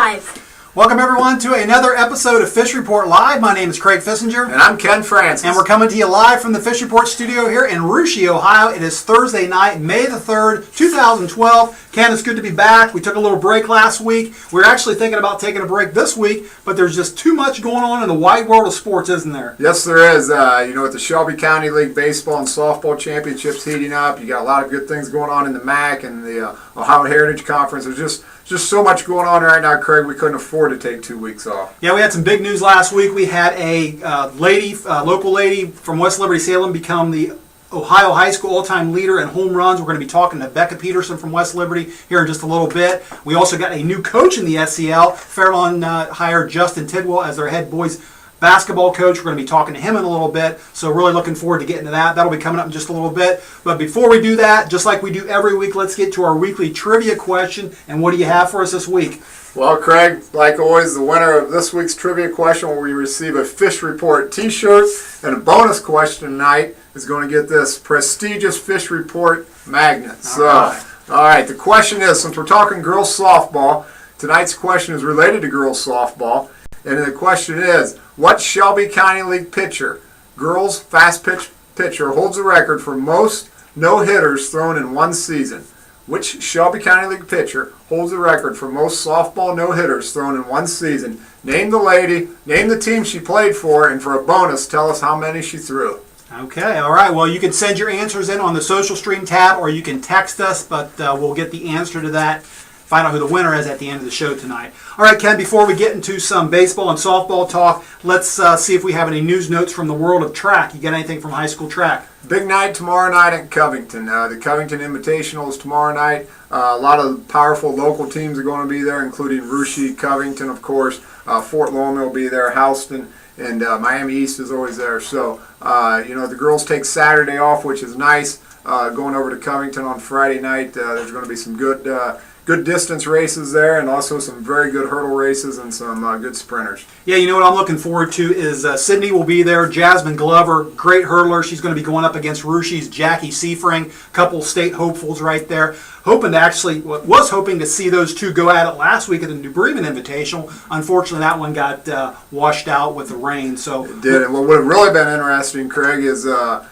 live. Welcome everyone to another episode of Fish Report Live. My name is Craig Fissinger. And I'm Ken Francis. And we're coming to you live from the Fish Report studio here in Russia, Ohio. It is Thursday night, May the 3rd, 2012. Ken, it's good to be back. We took a little break last week. We're actually thinking about taking a break this week, but there's just too much going on in the wide world of sports, isn't there? Yes, there is. With the Shelby County League baseball and softball championships heating up, you got a lot of good things going on in the MAC and the Ohio Heritage Conference. There's just so much going on right now, Craig. We couldn't afford to take 2 weeks off. Yeah, we had some big news last week. We had a local lady from West Liberty-Salem become the Ohio High School all-time leader in home runs. We're going to be talking to Becka Peterson from West Liberty here in just a little bit. We also got a new coach in the SCL. Fairlawn hired Justin Tidwell as their head boys basketball coach. We're going to be talking to him in a little bit, so really looking forward to getting to that. That'll be coming up in just a little bit. But before we do that, just like we do every week, let's get to our weekly trivia question. And what do you have for us this week? Well, Craig, like always, the winner of this week's trivia question will receive a Fish Report t-shirt, and a bonus question tonight is going to get this prestigious Fish Report magnet. All right, the question is, since we're talking girls softball, tonight's question is related to girls softball, and the question is, what Shelby County League pitcher, girls fast pitch pitcher, holds the record for most no-hitters thrown in one season? Which Shelby County League pitcher holds the record for most softball no-hitters thrown in one season? Name the lady, name the team she played for, and for a bonus, tell us how many she threw. Okay, all right. Well, you can send your answers in on the social stream tab, or you can text us, but we'll get the answer to that. Find out who the winner is at the end of the show tonight. All right, Ken, before we get into some baseball and softball talk, let's see if we have any news notes from the world of track. You got anything from high school track? Big night tomorrow night at Covington. The Covington Invitational is tomorrow night. A lot of powerful local teams are going to be there, including Russia, Covington, of course. Fort Loma will be there, Houston, and Miami East is always there. So, the girls take Saturday off, which is nice. Going over to Covington on Friday night, there's going to be some good distance races there, and also some very good hurdle races and some good sprinters. Yeah, you know what I'm looking forward to is Sydney will be there. Jasmine Glover, great hurdler. She's going to be going up against Rushia's Jackie Seifring, couple state hopefuls right there. Was hoping to see those two go at it last week at the New Bremen Invitational. Unfortunately, that one got washed out with the rain. So it did. And what would have really been interesting, Craig, is the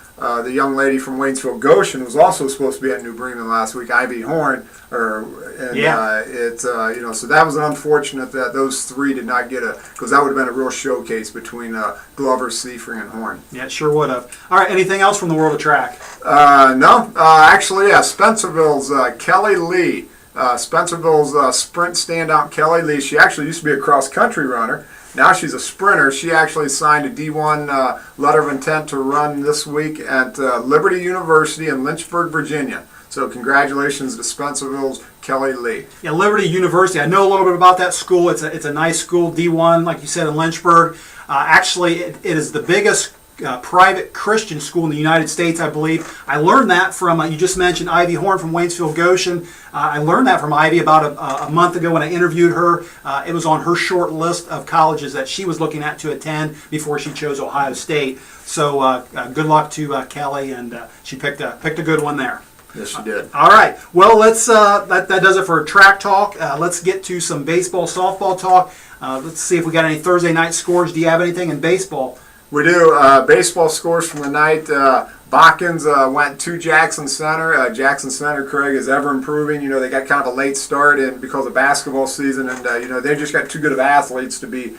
young lady from Waynesville Goshen was also supposed to be at New Bremen last week, Ivy Horn. So that was unfortunate that those three did not get because that would have been a real showcase between Glover, Seifring, and Horn. Yeah, it sure would have. All right, anything else from the world of track? No. Actually, Spencerville's Kelly Lee. Spencerville's sprint standout Kelly Lee. She actually used to be a cross-country runner. Now she's a sprinter. She actually signed a D1 letter of intent to run this week at Liberty University in Lynchburg, Virginia. So congratulations to Spencerville's Kelly Lee. Yeah, Liberty University. I know a little bit about that school. It's a nice school, D1, like you said, in Lynchburg. Actually, it is the biggest private Christian school in the United States, I believe. I learned that from, you just mentioned Ivy Horn from Waynesville Goshen. I learned that from Ivy about a month ago when I interviewed her. It was on her short list of colleges that she was looking at to attend before she chose Ohio State. So good luck to Kelly, and she picked a good one there. Yes, she did. All right. Well, let's that does it for track talk. Let's get to some baseball, softball talk. Let's see if we got any Thursday night scores. Do you have anything in baseball? We do. Baseball scores from the night. Botkins went to Jackson Center. Jackson Center, Craig, is ever improving. You know, they got kind of a late start in because of basketball season, and they just got too good of athletes to be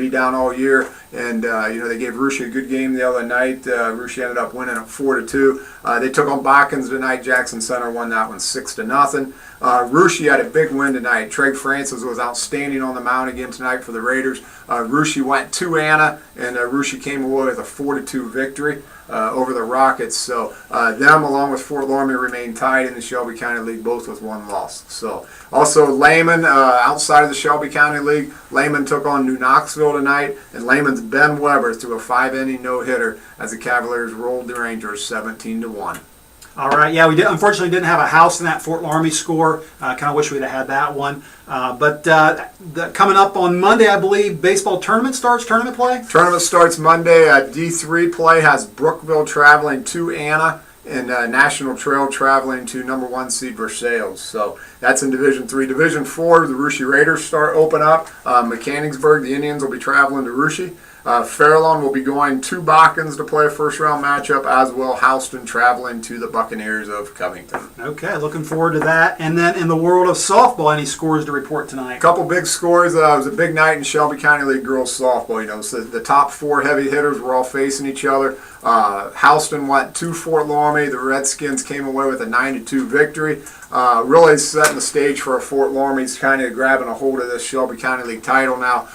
down all year. And they gave Russia a good game the other night. Russia ended up winning at 4-2. They took on Botkins tonight. Jackson Center won that one 6-0. Russia had a big win tonight. Trey Francis was outstanding on the mound again tonight for the Raiders. Russia went to Anna, and Russia came away with a 4-2 victory over the Rockets. So them, along with Fort Loma, remain tied in the Shelby County League, both with one loss. So also Lehman, outside of the Shelby County League, Lehman took on New Knoxville tonight, and Lehman's Ben Weber threw a 5-inning no-hitter as the Cavaliers rolled the Rangers 17-1. All right, yeah, we unfortunately didn't have a house in that Fort Laramie score. Kind of wish we'd have had that one. But coming up on Monday, I believe, baseball tournament play? Tournament starts Monday. D3 play has Brookville traveling to Anna. and National Trail traveling to number 1 seed Versailles. So that's in Division 3. Division 4, the Russia Raiders open up. Mechanicsburg, the Indians will be traveling to Russia. Fairlawn will be going to Bockens to play a first-round matchup, as will Houston traveling to the Buccaneers of Covington. Okay, looking forward to that. And then in the world of softball, any scores to report tonight? A couple big scores. It was a big night in Shelby County League girls softball. So the top 4 heavy hitters were all facing each other. Houston went to Fort Laramie. The Redskins came away with a 9-2 victory. Really setting the stage for Fort Laramie's kind of grabbing a hold of this Shelby County League title now,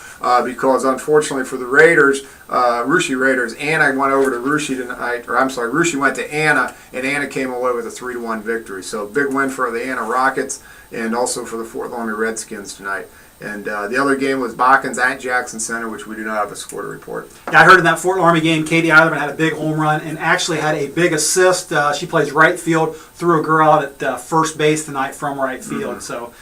because unfortunately for the Raiders, Russia Raiders, Anna went over to Russia tonight, Russia went to Anna, and Anna came away with a 3-1 victory. So big win for the Anna Rockets and also for the Fort Laramie Redskins tonight. And the other game was Bockens at Jackson Center, which we do not have a score to report. Yeah, I heard in that Fort Laramie game, Katie Eilerman had a big home run and actually had a big assist. She plays right field, threw a girl out at first base tonight from right field. So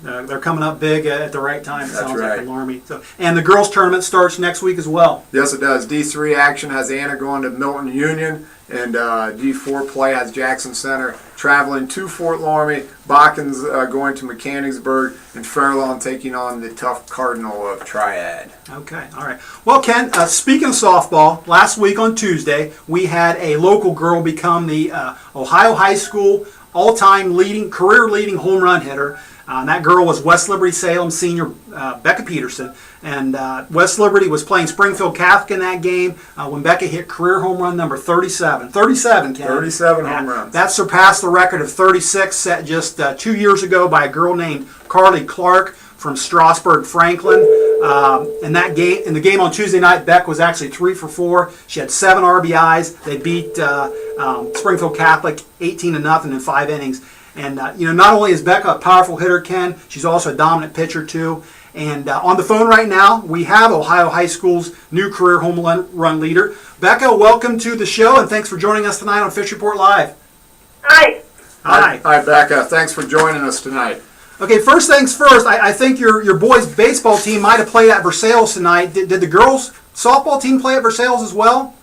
they're coming up big at the right time, it sounds like, in Laramie. So, and the girls' tournament starts next week as well. Yes, it does. D3 action has Anna going to Milton Union, and D4 play has Jackson Center traveling to Fort Laramie, Bockens going to Mechanicsburg, and Fairlawn taking on the tough Cardinal of Triad. Okay, all right. Well, Ken, speaking of softball, last week on Tuesday, we had a local girl become the Ohio High School all-time career-leading home run hitter. And that girl was West Liberty-Salem senior Becka Peterson. And West Liberty was playing Springfield Catholic in that game when Becka hit career home run number 37. 37, Ken. 37 home runs. That surpassed the record of 36 set just 2 years ago by a girl named Carly Clark from Strasburg, Franklin. In the game on Tuesday night, Beck was actually 3 for 4. She had 7 RBIs. They beat Springfield Catholic 18-0 in 5 innings. And, not only is Becka a powerful hitter, Ken, she's also a dominant pitcher, too. And on the phone right now, we have Ohio High School's new career home run leader. Becka, welcome to the show, and thanks for joining us tonight on Fish Report Live. Hi. Hi. Hi, Becka. Thanks for joining us tonight. Okay, first things first, I think your boys' baseball team might have played at Versailles tonight. Did the girls' softball team play at Versailles as well?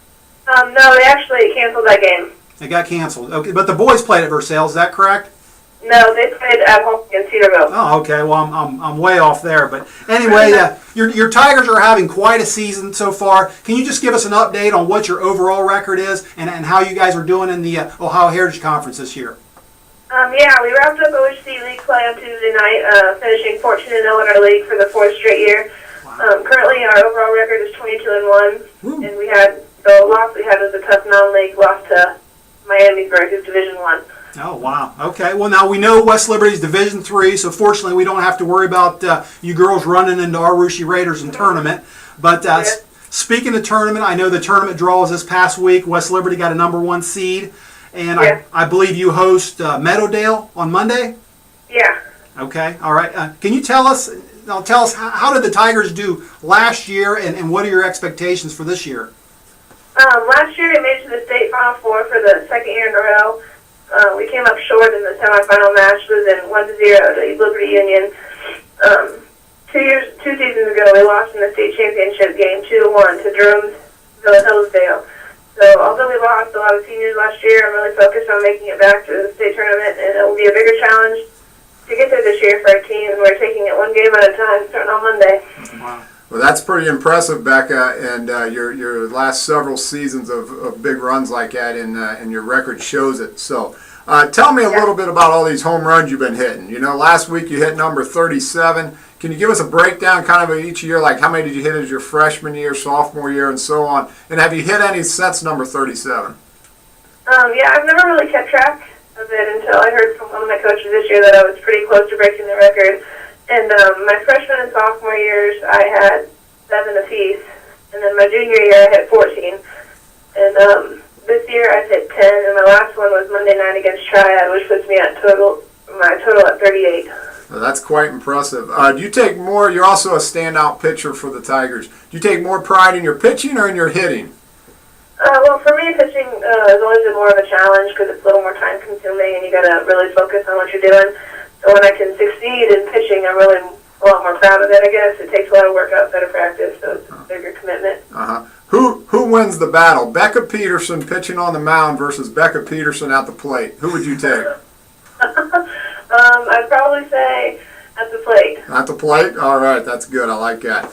No, they actually canceled that game. It got canceled. Okay, but the boys played at Versailles, is that correct? No, they played at home against Cedarville. Oh, okay. Well, I'm way off there, but anyway, your Tigers are having quite a season so far. Can you just give us an update on what your overall record is and how you guys are doing in the Ohio Heritage Conference this year? Yeah, we wrapped up OHC League play on Tuesday night, finishing 14-0 in our league for the 4th straight year. Wow. Currently, our overall record is 22-1, and the loss we had was a tough non-league loss to Miamisburg, who's Division 1. Oh, wow. Okay. Well, now we know West Liberty's Division 3, so fortunately we don't have to worry about you girls running into our Russia Raiders in tournament. But speaking of tournament, I know the tournament draw was this past week. West Liberty got a number 1 seed, and I believe you host Meadowdale on Monday? Yeah. Okay. All right. Can you tell us how did the Tigers do last year, and what are your expectations for this year? Last year we made it to the state Final Four for the 2nd year in a row. We came up short in the semifinal match, losing 1-0 to Liberty Union. 2 seasons ago, we lost in the state championship game 2-1 to Durhamville Hillsdale. So although we lost a lot of seniors last year, I'm really focused on making it back to the state tournament, and it will be a bigger challenge to get there this year for our team. And we're taking it 1 game at a time, starting on Monday. Wow. Well, that's pretty impressive, Becka, and your last several seasons of big runs like that, and your record shows it. So, tell me a little bit about all these home runs you've been hitting. Last week you hit number 37. Can you give us a breakdown kind of each year, like how many did you hit as your freshman year, sophomore year, and so on? And have you hit any since number 37? Yeah, I've never really kept track of it until I heard from one of my coaches this year that I was pretty close to breaking the record. And my freshman and sophomore years, I had 7 apiece. And then my junior year, I hit 14. And this year, I've hit 10. And my last one was Monday night against Triad, which puts me at my total at 38. Well, that's quite impressive. Do you take more? You're also a standout pitcher for the Tigers. Do you take more pride in your pitching or in your hitting? Well, for me, pitching has always been more of a challenge because it's a little more time-consuming, and you got to really focus on what you're doing. So when I can succeed in pitching, I'm really a lot more proud of it, I guess. It takes a lot of work outside of practice, so it's a bigger commitment. Who wins the battle? Becka Peterson pitching on the mound versus Becka Peterson at the plate. Who would you take? I'd probably say at the plate. At the plate? All right, that's good. I like that.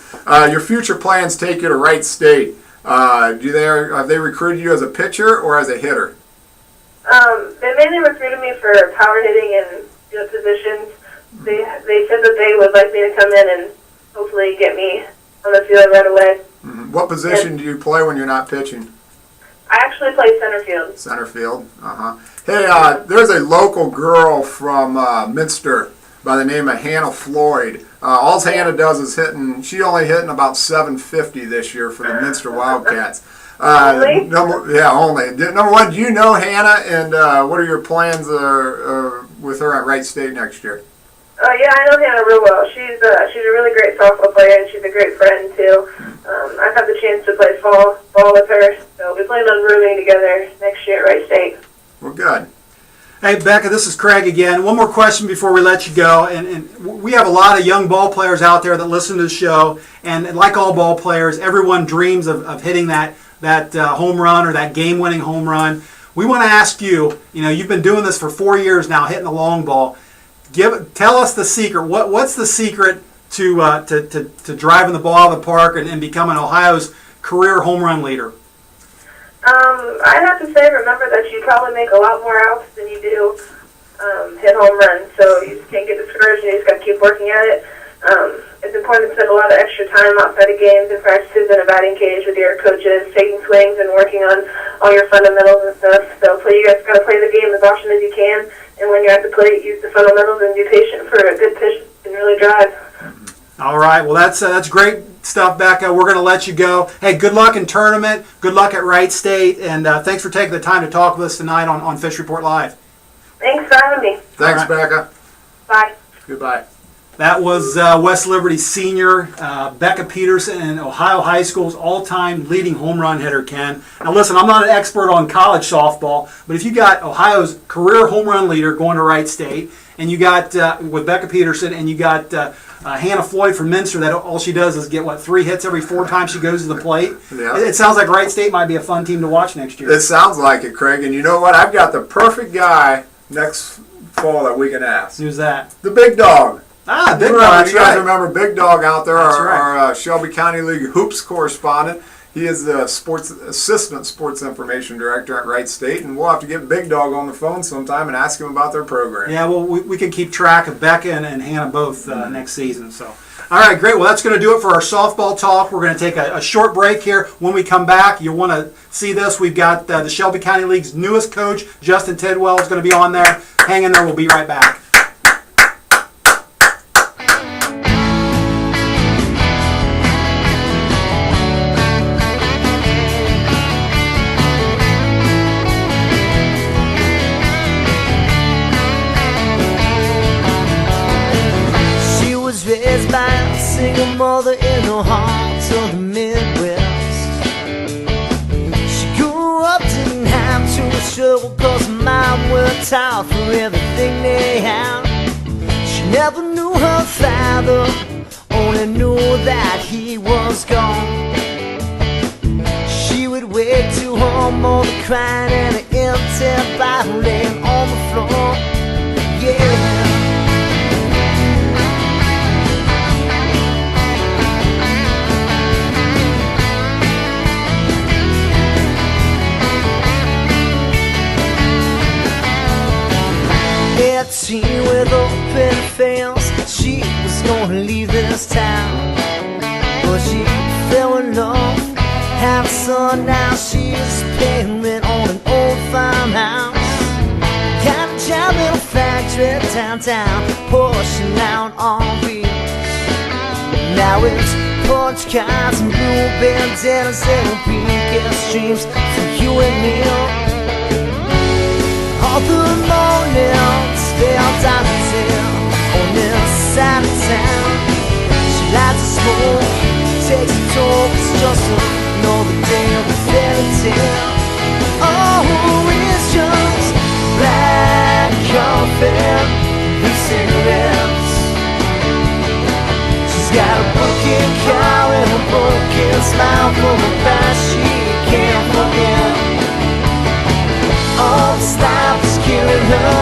Your future plans take you to Wright State. Have they recruited you as a pitcher or as a hitter? They mainly recruited me for power hitting and field positions. They said that they would like me to come in and hopefully get me on the field right away. Mm-hmm. What position do you play when you're not pitching? I actually play center field. Center field. Hey, there's a local girl from Minster by the name of Hannah Floyd. All Hannah does is hitting. She only hitting about 750 this year for the Minster Wildcats. Only? Only. Number one, do you know Hannah, and what are your plans with her at Wright State next year? Yeah, I know Hannah real well. She's a really great softball player, and she's a great friend too. I've had the chance to play fall with her, so we plan on rooming together next year at Wright State. Well, good. Hey, Becka, this is Craig again. One more question before we let you go. And we have a lot of young ball players out there that listen to the show. And like all ball players, everyone dreams of hitting that home run or that game-winning home run. We want to ask you, you've been doing this for 4 years now, hitting the long ball. Tell us the secret. What's the secret to driving the ball out of the park and becoming Ohio's career home run leader? I'd have to say, remember that you probably make a lot more outs than you do hit home runs. So you just can't get discouraged. You just got to keep working at it. It's important to spend a lot of extra time outside of games and practices in a batting cage with your coaches, taking swings and working on all your fundamentals and stuff. So you guys got to play the game as often as you can. And when you're at the plate, use the fundamentals and be patient for a good pitch and really drive. All right. Well, that's great stuff, Becka. We're going to let you go. Hey, good luck in tournament. Good luck at Wright State. And thanks for taking the time to talk with us tonight on Fish Report Live. Thanks for having me. Thanks, Becka. Bye. Goodbye. That was West Liberty senior Becka Peterson, and Ohio High School's all-time leading home run hitter, Ken. Now listen, I'm not an expert on college softball, but if you got Ohio's career home run leader going to Wright State, and you got, with Becka Peterson, and you got Hannah Floyd from Minster, that all she does is get, 3 hits every 4 times she goes to the plate? Yeah. It sounds like Wright State might be a fun team to watch next year. It sounds like it, Craig. And you know what? I've got the perfect guy next fall that we can ask. Who's that? The Big Dog. Big Dog. You guys remember Big Dog out there, That's our Shelby County League hoops correspondent. He is the assistant sports information director at Wright State, and we'll have to get Big Dog on the phone sometime and ask him about their program. Yeah, well, we can keep track of Becka and Hannah both next season. So, all right, great. Well, that's going to do it for our softball talk. We're going to take a short break here. When we come back, you'll want to see this. We've got the Shelby County League's newest coach, Justin Tidwell, is going to be on there. Hang in there. We'll be right back. Raised by a single mother in the heart of the Midwest. She grew up, didn't have too much trouble, cause her mom worked hard for everything they had. She never knew her father, only knew that he was gone. She would wake to her mother crying and an empty Bible laying on the floor. Yeah. Teen with open fails, she was gonna leave this town, but she fell in love, had a son, now she's paying rent on an old farmhouse. Got a job in a factory downtown, pushing out on wheels. Now it's porch cars and blue bandanas and weekend streams for you and me. All the mornings they all dancing on this side of town. She likes to smoke, takes a toll, it's just another day of a fairy tale. Oh, it's just black coffee and cigarettes. got a broken car and a broken smile from a past she can't forget. All the stuff is killing her.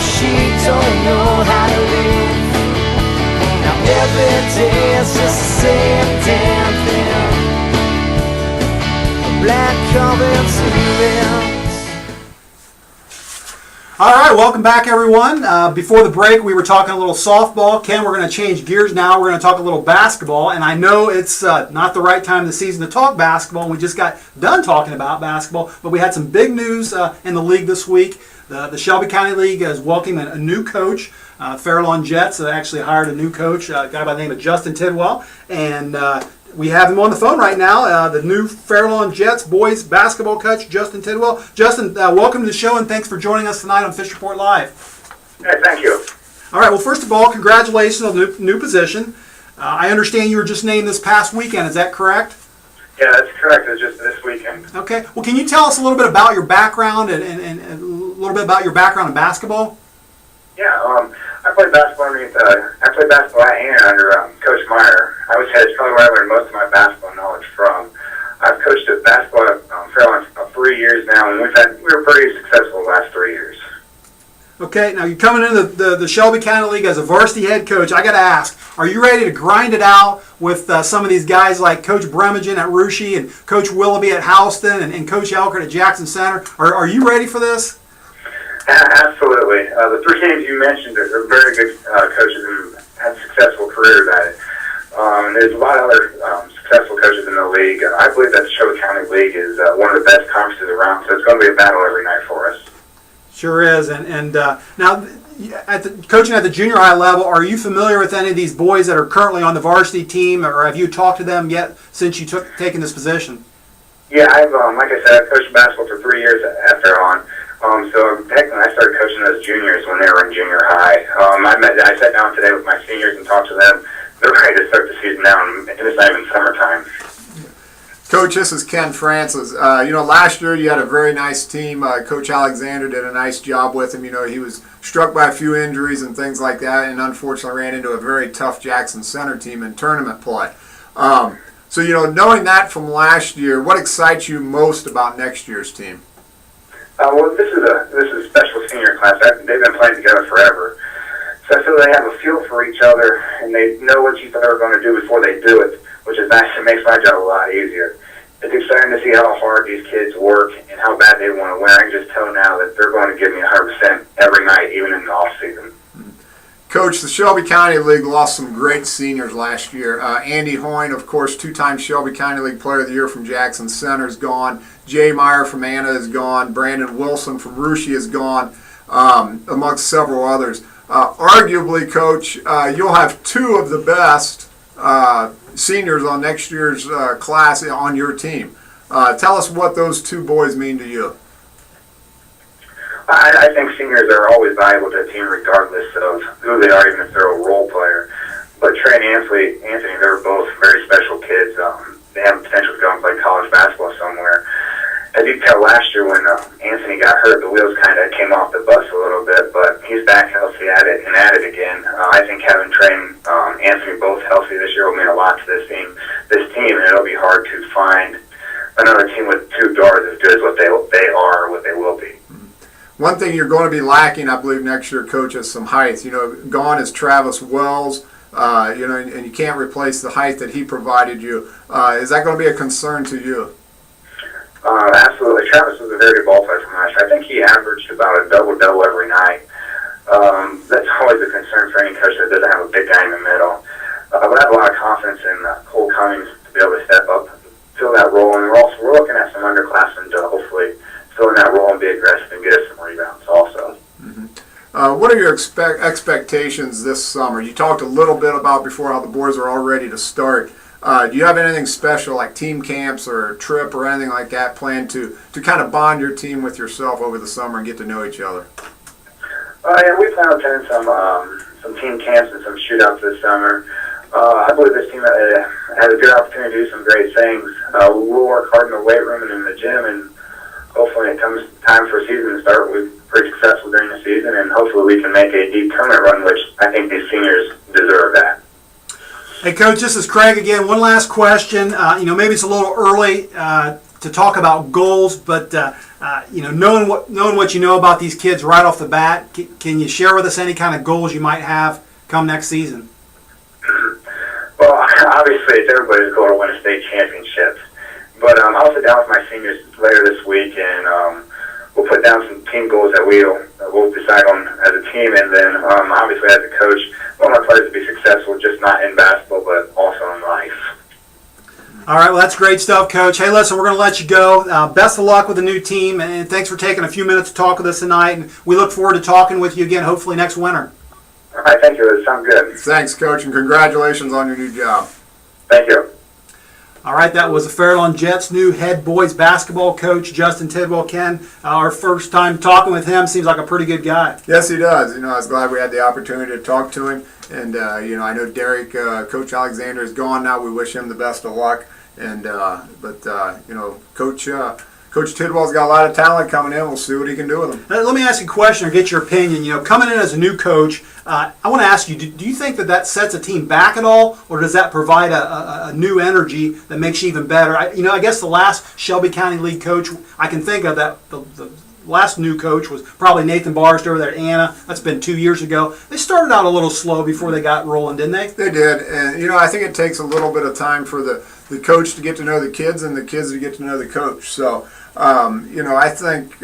She don't know how to live. Now every day it's just the same damn thing. Black carpet cigarettes. All right, welcome back, everyone. Before the break, we were talking a little softball. Ken, we're going to change gears now. We're going to talk a little basketball. And I know it's not the right time of the season to talk basketball, and we just got done talking about basketball. But we had some big news in the league this week. The Shelby County League is welcoming a new coach. Fairlawn Jets actually hired a new coach, a guy by the name of Justin Tidwell. And we have him on the phone right now, the new Fairlawn Jets boys basketball coach, Justin Tidwell. Justin, welcome to the show, and thanks for joining us tonight on Fish Report Live. Hey, thank you. All right, well, first of all, congratulations on the new position. I understand you were just named this past weekend. Is that correct? Yeah, that's correct. It was just this weekend. Okay. Well, can you tell us a little bit about your background and a little bit about your background in basketball? Yeah, I played basketball at and under Coach Meyer. I would say it's probably where I learned most of my basketball knowledge from. I've coached at basketball at Fairlawn for 3 years now, and we were pretty successful the last 3 years. Okay, now you're coming into the Shelby County League as a varsity head coach. I got to ask, are you ready to grind it out with some of these guys like Coach Bremagen at Russia and Coach Willoughby at Houston and Coach Elkert at Jackson Center? Are you ready for this? Absolutely. The 3 names you mentioned are very good coaches and had successful careers at it. There's a lot of other successful coaches in the league. I believe that the Shelby County League is one of the best conferences around, so it's going to be a battle every night for us. Sure is. And now, coaching at the junior high level, are you familiar with any of these boys that are currently on the varsity team, or have you talked to them yet since you taken this position? Yeah, I've like I said, I've coached basketball for 3 years at Fairlawn. So technically, I started coaching those juniors when they were in junior high. I sat down today with my seniors and talked to them. They're ready to start the season now, and it's not even summertime. Coach, this is Ken Francis. Last year you had a very nice team. Coach Alexander did a nice job with him. He was struck by a few injuries and things like that, and unfortunately ran into a very tough Jackson Center team in tournament play. So knowing that from last year, what excites you most about next year's team? Well, this is a special senior class. They've been playing together forever. So I feel they have a feel for each other, and they know what each other are going to do before they do it, which is nice. It makes my job a lot easier. It's exciting to see how hard these kids work and how bad they want to win. I can just tell now that they're going to give me 100% every night, even in the off season. Coach, the Shelby County League lost some great seniors last year. Andy Hoyne, of course, 2-time Shelby County League Player of the Year from Jackson Center, is gone. Jay Meyer from Anna is gone. Brandon Wilson from Russia is gone, amongst several others. Arguably, Coach, you'll have 2 of the best seniors on next year's class on your team. Tell us what those 2 boys mean to you. I think seniors are always valuable to a team regardless of who they are, even if they're a role player. But Trey and Anthony, they're both very special kids. They have potential to go and play college basketball somewhere. As you can tell, last year when Anthony got hurt, the wheels kind of came off the bus a little bit, but he's back healthy at it again. I think having Trey and Anthony both healthy this year will mean a lot to this team, and it'll be hard to find another team with 2 guards as good as what they are or what they will be. One thing you're going to be lacking, I believe, next year, Coach, is some height. Gone is Travis Wells, and you can't replace the height that he provided you. Is that going to be a concern to you? Absolutely. Travis was a very good ball player from last year. I think he averaged about a double-double every night. That's always a concern for any coach that doesn't have a big guy in the middle. But I have a lot of confidence in Cole Cummings to be able to step up, fill that role, and we're looking at some underclassmen to hopefully fill in that role and be aggressive and get us some rebounds also. Mm-hmm. What are your expectations this summer? You talked a little bit about before how the boys are all ready to start. Do you have anything special like team camps or a trip or anything like that planned to kind of bond your team with yourself over the summer and get to know each other? Yeah, we plan on attending some team camps and some shootouts this summer. I believe this team has a good opportunity to do some great things. We'll work hard in the weight room and in the gym, and hopefully when it comes time for a season to start, we're pretty successful during the season, and hopefully we can make a deep tournament run, which I think these seniors deserve that. Hey, Coach, this is Craig again. One last question. Maybe it's a little early to talk about goals, but knowing what you know about these kids right off the bat, can you share with us any kind of goals you might have come next season? Well, obviously, it's everybody's goal to win a state championship. But I'll sit down with my seniors later this week, and we'll put down some team goals that we'll decide on as a team. And then, obviously, as a coach, I want our players to be successful, just not in basketball, but also in life. All right, well, that's great stuff, Coach. Hey, listen, we're going to let you go. Best of luck with the new team, and thanks for taking a few minutes to talk with us tonight. And we look forward to talking with you again, hopefully next winter. All right, thank you. That sounds good. Thanks, Coach, and congratulations on your new job. Thank you. All right, that was the Fairlawn Jets' new head boys basketball coach, Justin Tidwell. Ken, our first time talking with him, seems like a pretty good guy. Yes, he does. I was glad we had the opportunity to talk to him. And, I know Derek, Coach Alexander is gone now. We wish him the best of luck. And Coach Tidwell's got a lot of talent coming in. We'll see what he can do with them. Let me ask you a question or get your opinion. Coming in as a new coach, I want to ask you, do you think that sets a team back at all, or does that provide a new energy that makes you even better? I guess the last Shelby County League coach I can think of, that the last new coach was probably Nathan Barst over there at Anna. That's been 2 years ago. They started out a little slow before they got rolling, didn't they? They did. And, I think it takes a little bit of time for the coach to get to know the kids and the kids to get to know the coach. So, I think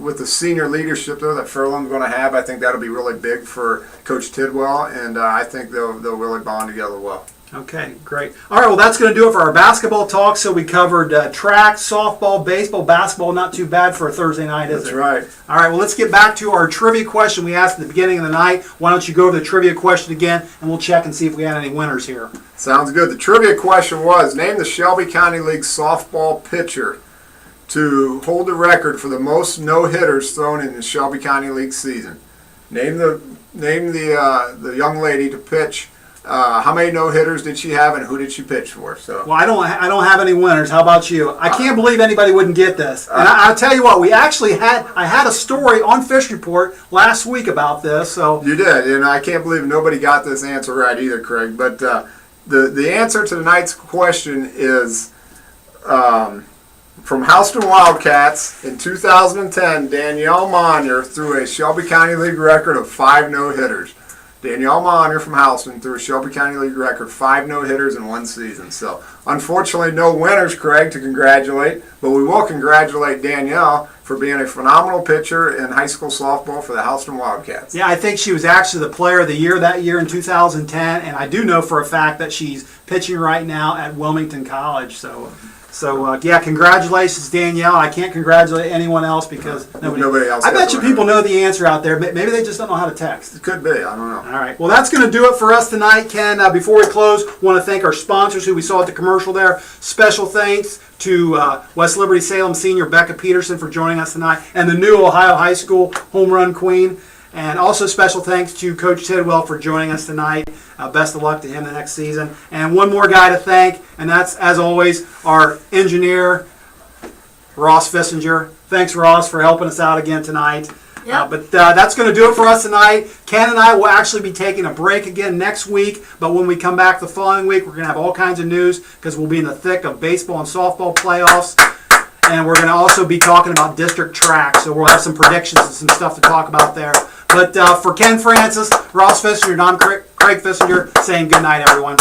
with the senior leadership though that Fairlawn's going to have, I think that'll be really big for Coach Tidwell, and I think they'll really bond together well. Okay, great. All right, well, that's going to do it for our basketball talk. So we covered track, softball, baseball, basketball. Not too bad for a Thursday night, is it? That's right. All right, well, let's get back to our trivia question we asked at the beginning of the night. Why don't you go over the trivia question again, and we'll check and see if we had any winners here. Sounds good. The trivia question was, name the Shelby County League softball pitcher to hold the record for the most no-hitters thrown in the Shelby County League season. Name the young lady to pitch. How many no-hitters did she have, and who did she pitch for? So, well, I don't have any winners. How about you? I can't believe anybody wouldn't get this. And I'll tell you what, I had a story on Fish Report last week about this. So you did, and I can't believe nobody got this answer right either, Craig. But the answer to tonight's question is from Houston Wildcats in 2010. Danielle Monyer threw a Shelby County League record of 5 no-hitters. Danielle Monyer from Houston threw a Shelby County League record, 5 no-hitters in one season. So, unfortunately, no winners, Craig, to congratulate. But we will congratulate Danielle for being a phenomenal pitcher in high school softball for the Houston Wildcats. Yeah, I think she was actually the player of the year that year in 2010. And I do know for a fact that she's pitching right now at Wilmington College. So congratulations, Danielle. I can't congratulate anyone else because nobody else. I bet you people know the answer out there. Maybe they just don't know how to text. It could be. I don't know. All right. Well, that's going to do it for us tonight, Ken. Before we close, want to thank our sponsors who we saw at the commercial there. Special thanks to West Liberty-Salem senior Becka Peterson for joining us tonight, and the new Ohio High School home run queen. And also special thanks to Coach Tidwell for joining us tonight. Best of luck to him the next season. And one more guy to thank, and that's, as always, our engineer, Ross Fissinger. Thanks, Ross, for helping us out again tonight. Yep. But that's going to do it for us tonight. Ken and I will actually be taking a break again next week. But when we come back the following week, we're going to have all kinds of news because we'll be in the thick of baseball and softball playoffs. And we're going to also be talking about district track. So we'll have some predictions and some stuff to talk about there. But for Ken Francis, Ross Fissinger, and I'm Craig Fissinger saying good night, everyone.